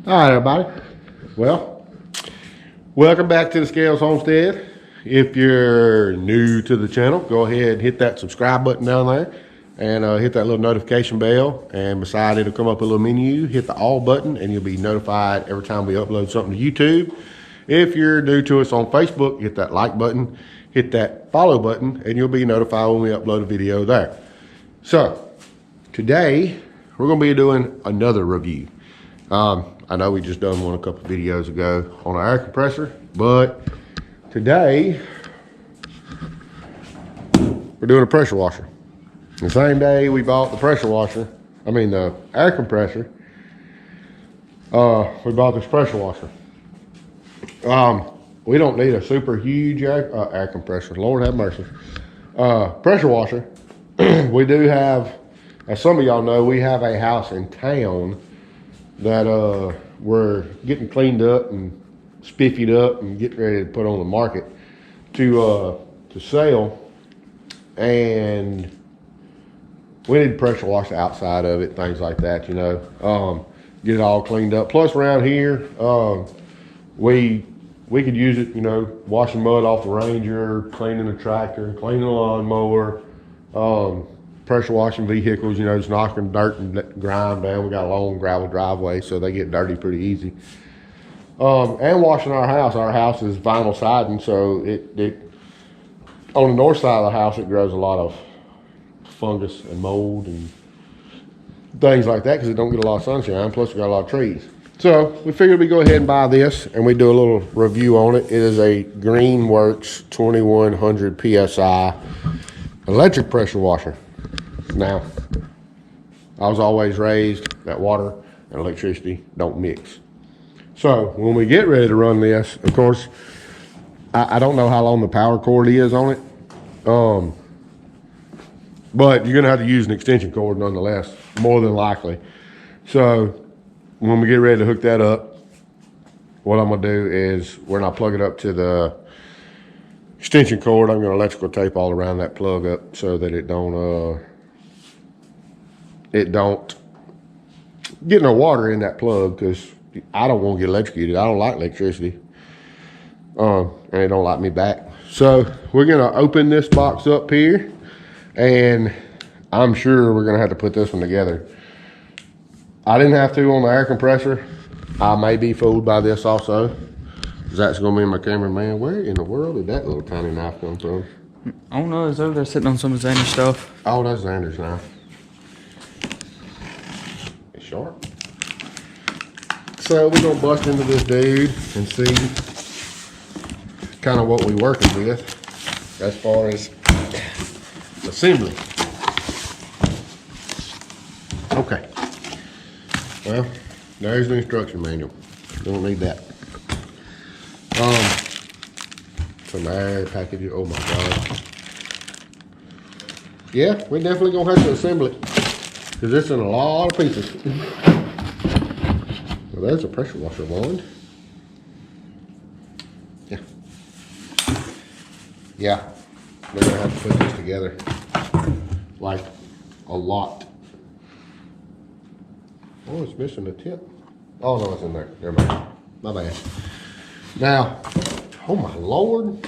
All right, everybody. Well, welcome back to the Scales Homestead. If you're new to the channel, go ahead and hit that subscribe button down there and hit that little notification bell. And beside it, it'll come up a little menu. Hit the all button and you'll be notified every time we upload something to YouTube. If you're new to us on Facebook, hit that like button, hit that follow button, and you'll be notified when we upload a video there. So, today, we're going to be doing another review. I know we just done one a couple videos ago on our air compressor, but today we're doing a pressure washer. The same day we bought the the air compressor, we bought this pressure washer. We don't need a super huge air compressor, Lord have mercy. Pressure washer. We do have, as some of y'all know, we have a house in town that we're getting cleaned up and spiffied up and getting ready to put on the market to sell, and we need to pressure wash the outside of it, things like that, you know, get it all cleaned up. Plus around here, we could use it, you know, washing mud off the Ranger, cleaning the tractor, cleaning the lawnmower, pressure washing vehicles, you know, just knocking dirt and grime down. We got a long gravel driveway, so they get dirty pretty easy. And washing our house. Our house is vinyl siding, so it on the north side of the house, it grows a lot of fungus and mold and things like that because it don't get a lot of sunshine. Plus, we got a lot of trees. So we figured we'd go ahead and buy this, and we do a little review on it. It is a Greenworks 2100 PSI electric pressure washer. Now, I was always raised that water and electricity don't mix. So when we get ready to run this, of course, I don't know how long the power cord is on it, but you're gonna have to use an extension cord nonetheless, more than likely. So when we get ready to hook that up, what I'm gonna do is when I plug it up to the extension cord, I'm gonna electrical tape all around that plug up so that it don't get no water in that plug, because I don't want to get electrocuted. I don't like electricity, and it don't like me back. So we're gonna open this box up here, and I'm sure we're gonna have to put this one together. I didn't have to on the air compressor. I may be fooled by this also. Zach's gonna be my cameraman. Where in the world did that little tiny knife come from? I don't know. It's over there sitting on some of Xander's stuff. Oh, that's Xander's knife. It's sharp. So we're gonna bust into this dude and see kind of what we're working with as far as assembly. Okay. Well, there's the instruction manual. Don't need that. Some air packages. Oh my God. Yeah, we definitely gonna have to assemble it because it's in a lot of pieces. Well, there's a pressure washer wand. Yeah, we're gonna have to put this together like a lot. Oh, it's missing a tip. Oh no, it's in there. Never mind. My bad. Now, oh my Lord.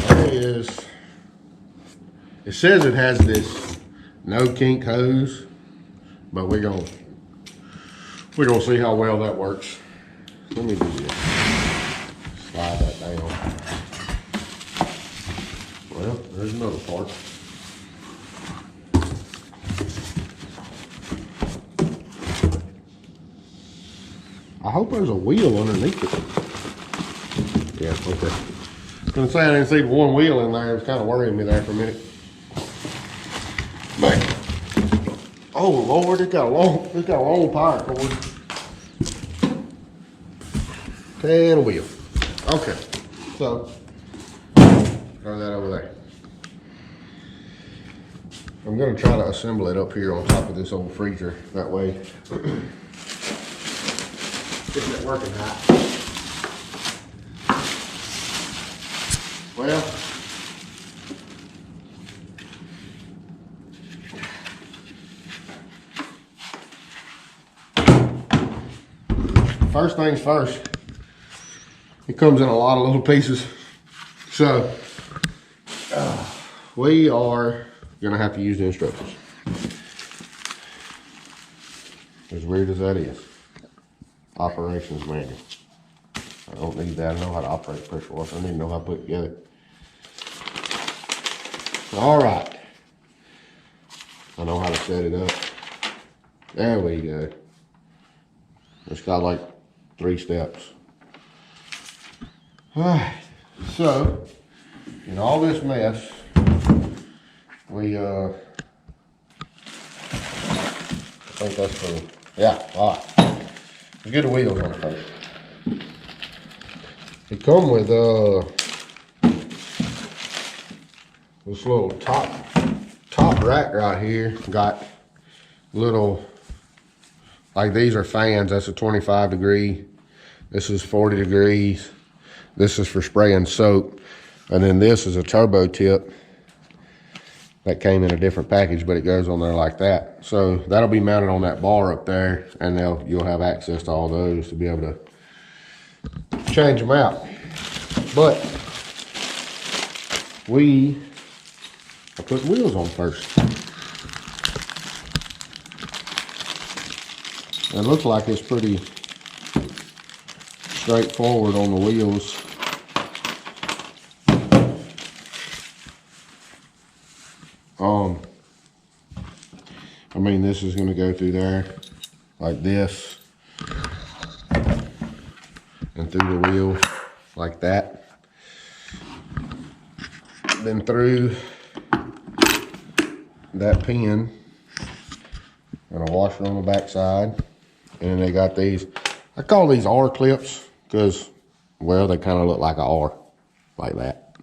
There is, it says it has this no kink hose, but we're gonna see how well that works. Let me do this. Slide that down. Well, there's another part. I hope there's a wheel underneath it. Yeah, okay. I was gonna say I didn't see one wheel in there. It was kind of worrying me there for a minute. Man. Oh Lord, it's got a long power cord. And a wheel. Okay. So throw that over there. I'm gonna try to assemble it up here on top of this old freezer. That way. Getting it working hot. Well, first things first, it comes in a lot of little pieces. So, we are gonna have to use the instructions. As weird as that is. Operations manual. I don't need that. I know how to operate a pressure washer. I need to know how to put it together. All right. I know how to set it up. There we go. It's got like 3 steps. All right. So, in all this mess, we, I think that's for, yeah, all right. Let's get the wheels on it first. They come with, this little top rack right here. Got little, like these are fans. That's a 25 degree. This is 40 degrees. This is for spraying soap. And then this is a turbo tip that came in a different package, but it goes on there like that. So that'll be mounted on that bar up there, and you'll have access to all those to be able to change them out. But we are putting wheels on first. It looks like it's pretty straightforward on the wheels. I mean, this is going to go through there like this and through the wheel like that. Then through that pin and a washer on the back side. And then they got these, I call these R clips because, well, they kind of look like an R, like that.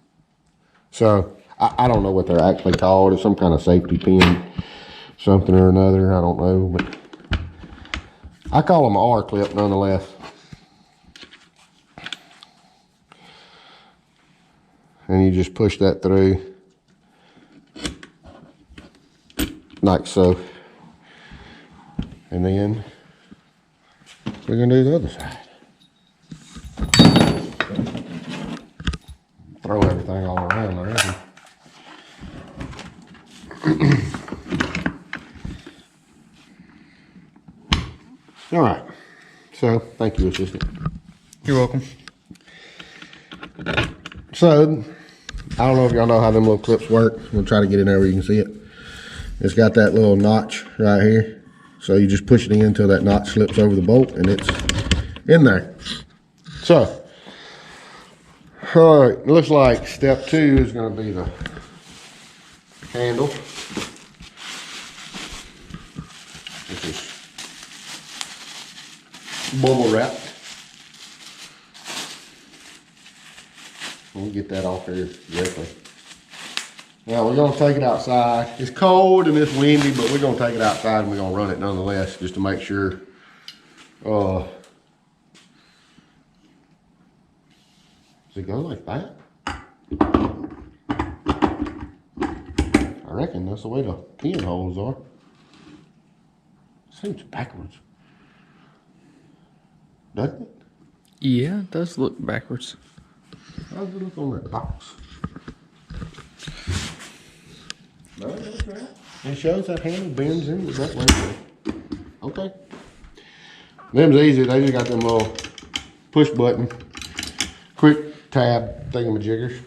So I don't know what they're actually called. It's some kind of safety pin, something or another. I don't know, but I call them an R clip nonetheless. And you just push that through like so. And then we're gonna do the other side. Throw everything all around there. All right, so thank you, assistant. You're welcome. So, I don't know if y'all know how them little clips work. We'll try to get in there where you can see it. It's got that little notch right here. So you just push it in until that notch slips over the bolt and it's in there. So, all right, it looks like step 2 is gonna be the handle. This is bubble wrapped. We'll get that off here directly. Now we're gonna take it outside. It's cold and it's windy, but we're gonna take it outside and we're gonna run it nonetheless, just to make sure. Does it go like that? I reckon that's the way the pinholes are. Seems backwards. Doesn't it? Yeah, it does look backwards. How does it look on that box? No, that's right. It shows that handle bends in that way. Okay. Them's easy. They just got them little push button, quick tab thingamajiggers.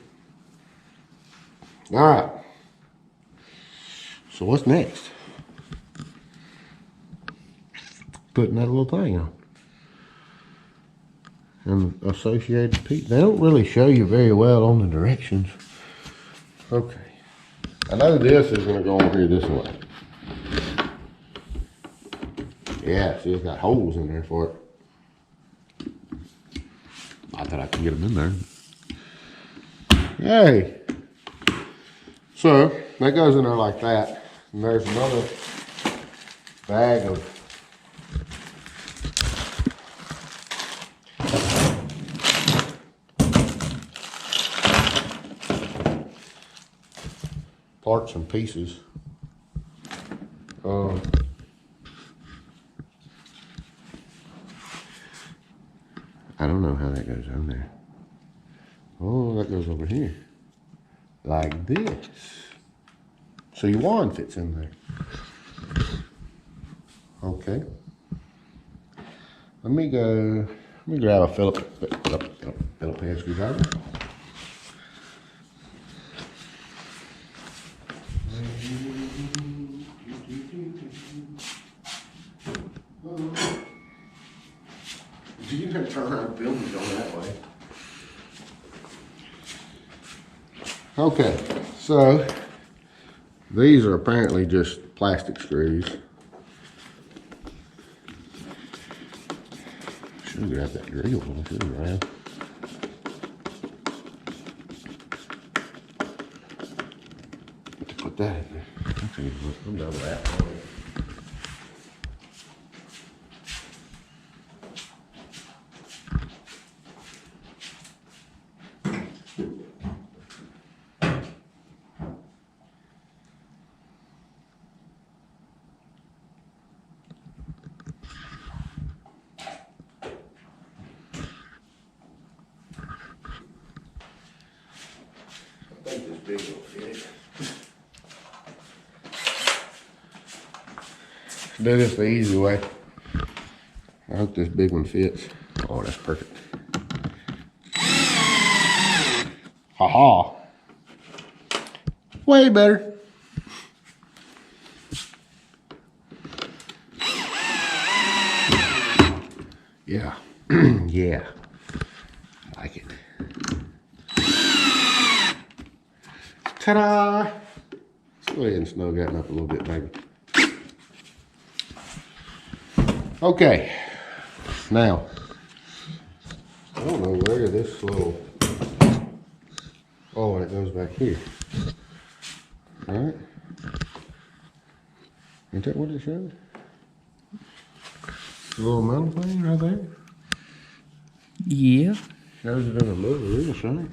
All right. So what's next? Putting that little thing on. And associated piece. They don't really show you very well on the directions. Okay. I know this is going to go on here this way. Yeah, see, it's got holes in there for it. I thought I could get them in there. Yay. So, that goes in there like that. And there's another bag of parts and pieces. how that goes on there. Oh, that goes over here. Like this. So your wand fits in there. Okay. Let me grab a Phillips head screwdriver. You can turn around and film it going that way. Okay, so these are apparently just plastic screws. Should have grabbed that drill when I should have around. Put that in there. Okay, I'm done with that. I think this big will fit. Do this the easy way. I hope this big one fits. Oh, that's perfect. Ha-ha. Way better. Yeah. Yeah. I like it. Ta-da! Let's go ahead and snug that up a little bit, baby. Okay. Now, I don't know where this little... Oh, and it goes back here. Alright. Ain't that what it showed? The little metal thing right there? Yeah. Shows it in a little real shine.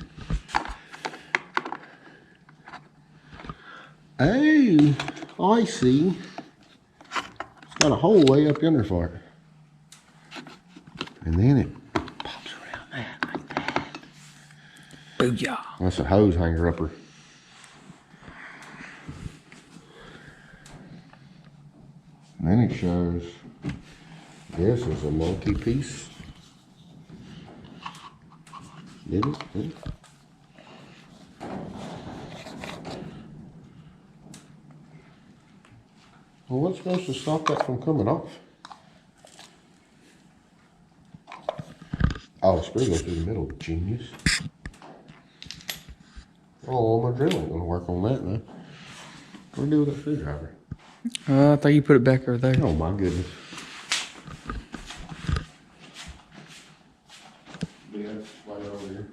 Oh, I see. It's got a hole way up in there for it. And then it pops around that like that. Booyah. That's a hose hanger upper. And then it shows this is a multi-piece. Did it? Well, what's supposed to stop that from coming off? Oh, the screw goes through the middle, genius. Oh, my drill ain't gonna work on that now. What do we do with that screwdriver? I thought you put it back over there. Oh my goodness. Yeah, it's right over here.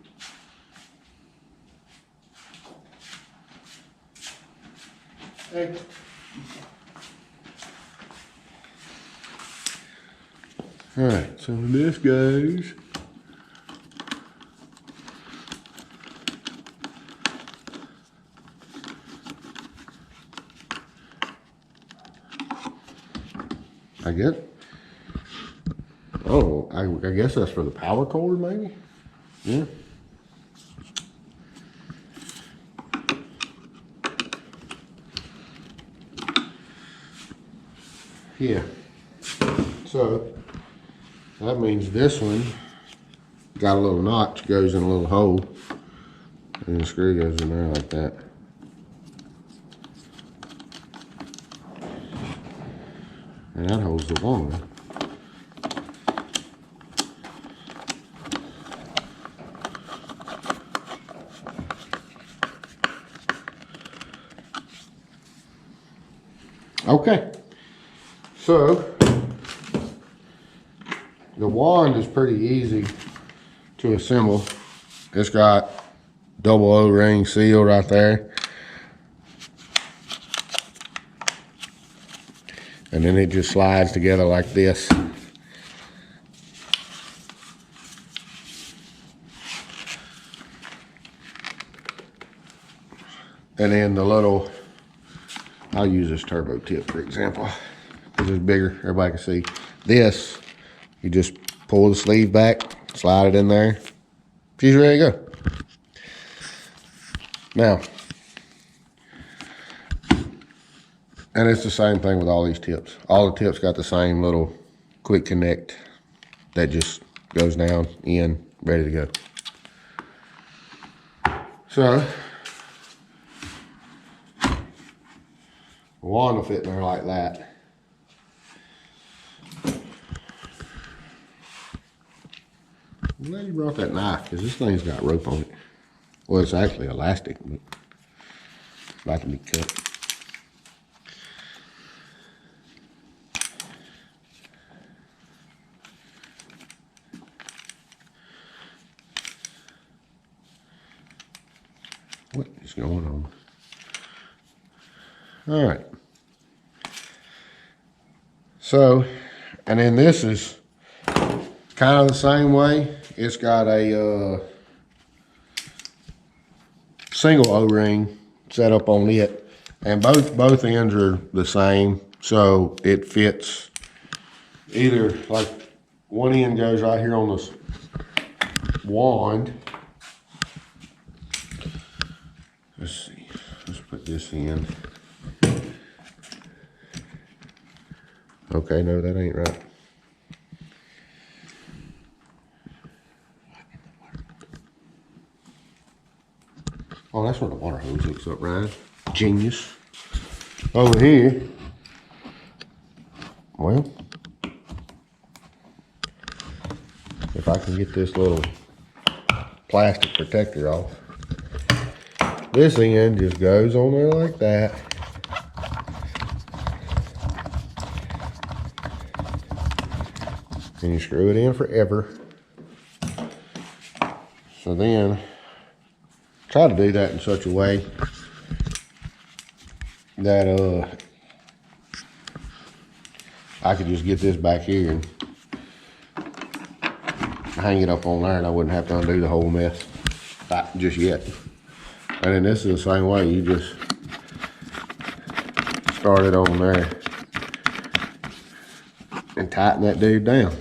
Hey. Alright, so this goes I guess. Oh, I guess that's for the power cord, maybe? Yeah. Yeah. So, that means this one got a little notch, goes in a little hole, and the screw goes in there like that. And that holds the long one. Okay, so the wand is pretty easy to assemble. It's got double O-ring seal right there. And then it just slides together like this. And then the little, I'll use this turbo tip for example, because it's bigger, everybody can see. This, you just pull the sleeve back, slide it in there. She's ready to go. Now, and it's the same thing with all these tips. All the tips got the same little quick connect that just goes down, in, ready to go. So, the wand will fit in there like that. I'm glad you brought that knife, because this thing's got rope on it. Well, it's actually elastic, but it's about to be cut. What is going on? All right. So, and then this is kind of the same way. It's got a single O-ring set up on it, and both ends are the same, so it fits. Either like one end goes right here on this wand. Let's see. Let's put this in. Okay, no, that ain't right. Oh, that's where the water hose hooks up, Ryan. Genius. Over here, well, if I can get this little plastic protector off, this end just goes on there like that. And you screw it in forever. So then, try to do that in such a way that I could just get this back here and hang it up on there, and I wouldn't have to undo the whole mess. Not just yet. And then this is the same way. You just start it on there and tighten that dude down.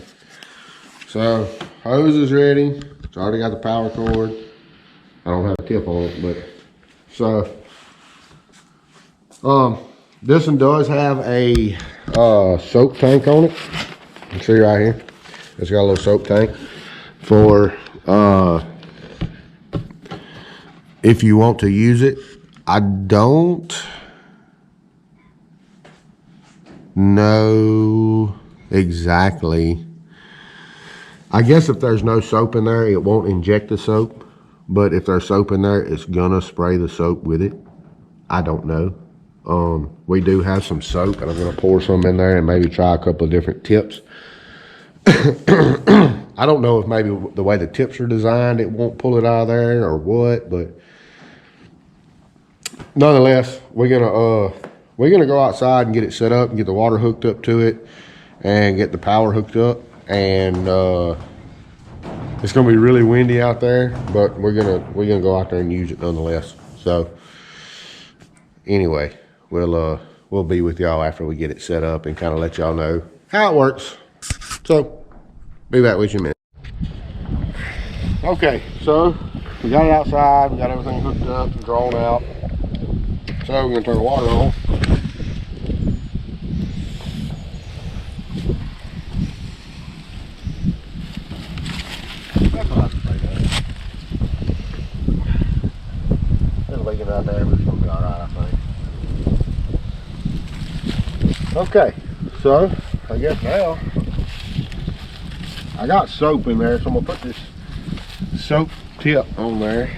So hose is ready. It's already got the power cord. I don't have a tip on it, but so this one does have a soap tank on it. You can see right here. It's got a little soap tank for if you want to use it. I don't know exactly. I guess if there's no soap in there, it won't inject the soap. But if there's soap in there, it's gonna spray the soap with it. I don't know. We do have some soap, and I'm gonna pour some in there and maybe try a couple of different tips. I don't know if maybe the way the tips are designed, it won't pull it out of there or what, but nonetheless, we're gonna go outside and get it set up and get the water hooked up to it and get the power hooked up. And it's gonna be really windy out there, but we're gonna go out there and use it nonetheless. So anyway, we'll be with y'all after we get it set up and kind of let y'all know how it works. So be back with you in a minute. Okay, so we got it outside, we got everything hooked up and drawn out. So we're gonna turn the water on. There's leaking out there, but it's gonna be alright, I think. Okay, so I guess now I got soap in there, so I'm gonna put this soap tip on there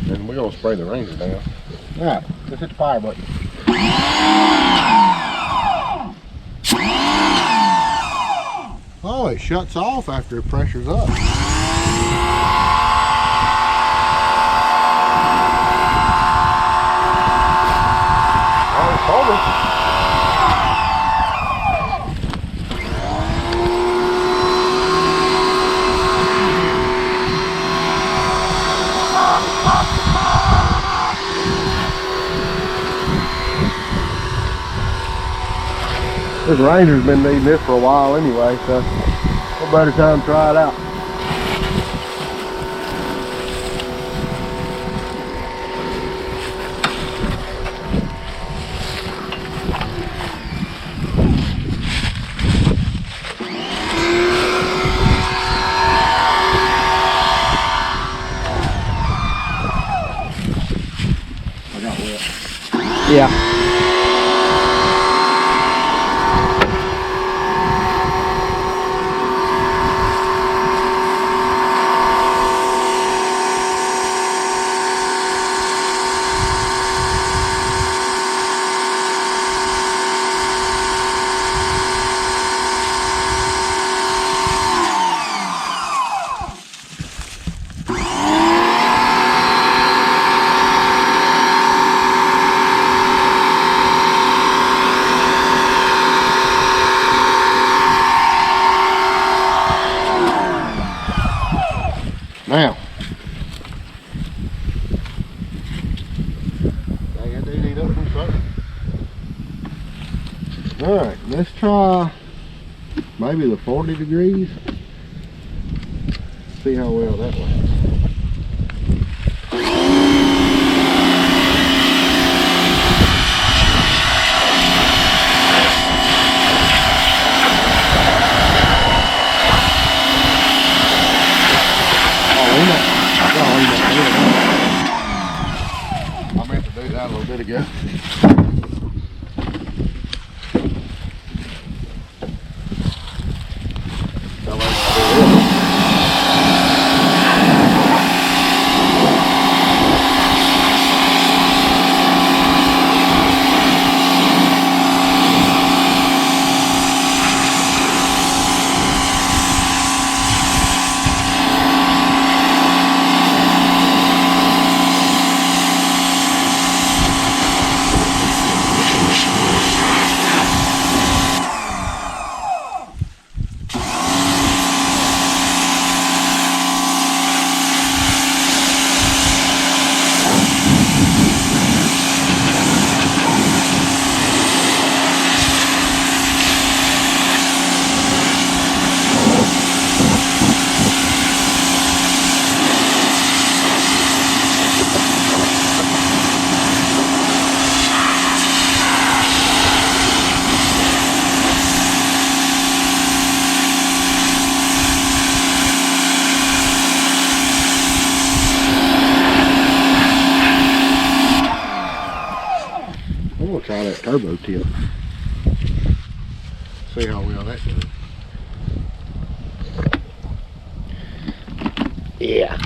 and we're gonna spray the Ranger down. Alright, let's hit the fire button. Oh, it shuts off after it pressures up. This Ranger's been needing this for a while anyway, so what better time to try it out. Alright, let's try maybe the 40 degrees. See how well that works. I meant to do that a little bit ago. I'm gonna try that turbo tip. See how well that does. Yeah.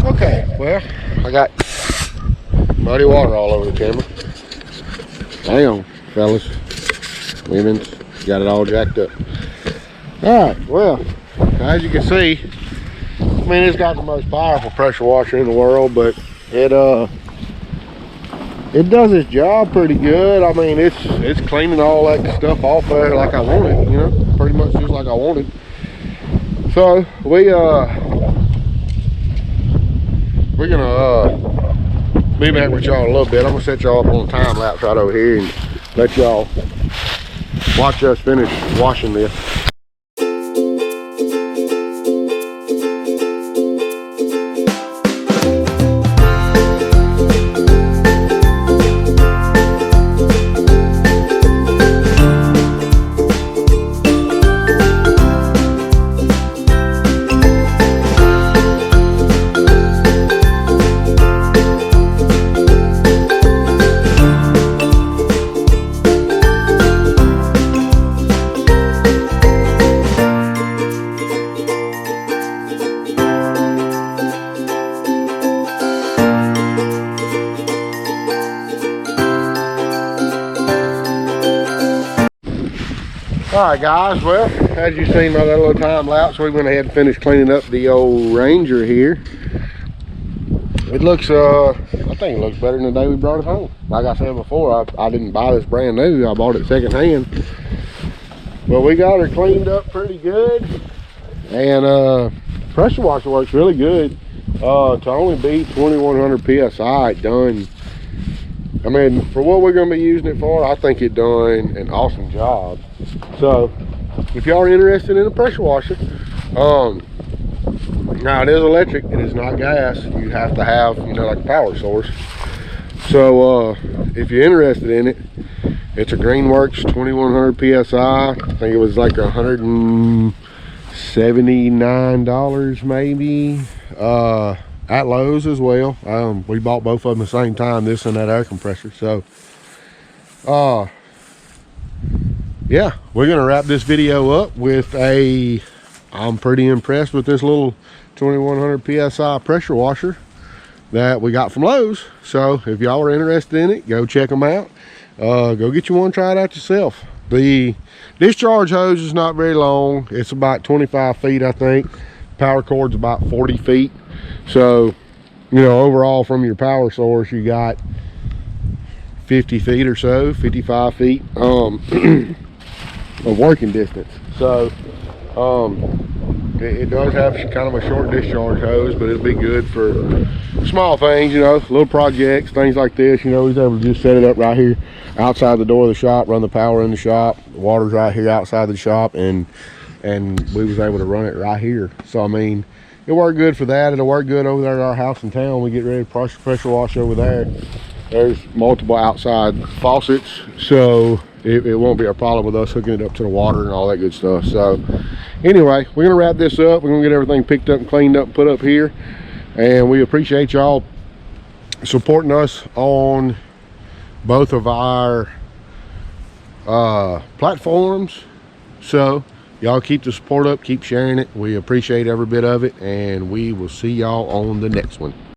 Okay, well, I got muddy water all over the camera. Hang on, fellas, women, got it all jacked up. All right, well, as you can see, I mean, it's got the most powerful pressure washer in the world, but it does its job pretty good. I mean, it's cleaning all that stuff off there like I wanted, you know, pretty much just like I wanted. So we're gonna be back with y'all in a little bit. I'm gonna set y'all up on a time lapse right over here and let y'all watch us finish washing this. Alright guys, well, as you seen by that little time lapse, we went ahead and finished cleaning up the old Ranger here. It looks, I think it looks better than the day we brought it home. Like I said before, I didn't buy this brand new, I bought it secondhand. But we got her cleaned up pretty good. And pressure washer works really good. To only be 2100 PSI, it done. I mean, for what we're going to be using it for, I think it done an awesome job. So, if y'all are interested in a pressure washer, now it is electric, it is not gas. You have to have, you know, like a power source. So, if you're interested in it, it's a Greenworks 2100 PSI. I think it was like $179 maybe. At Lowe's as well. We bought both of them at the same time, this and that air compressor. So yeah, we're gonna wrap this video up with I'm pretty impressed with this little 2100 PSI pressure washer that we got from Lowe's. So if y'all are interested in it, go check them out. Go get you one, try it out yourself. The discharge hose is not very long. It's about 25 feet, I think. Power cord's about 40 feet. So, you know, overall from your power source, you got 50 feet or so, 55 feet of working distance. So, it does have kind of a short discharge hose, but it'll be good for small things, you know, little projects, things like this. You know, we was able to just set it up right here outside the door of the shop, run the power in the shop. The water's right here outside the shop, and we was able to run it right here. So, I mean, it worked good for that. It'll work good over there at our house in town. We get ready to pressure wash over there. There's multiple outside faucets, so it won't be a problem with us hooking it up to the water and all that good stuff. So anyway, we're gonna wrap this up. We're gonna get everything picked up and cleaned up and put up here. And we appreciate y'all supporting us on both of our platforms. So Y'all keep the support up, keep sharing it. We appreciate every bit of it, and we will see y'all on the next one.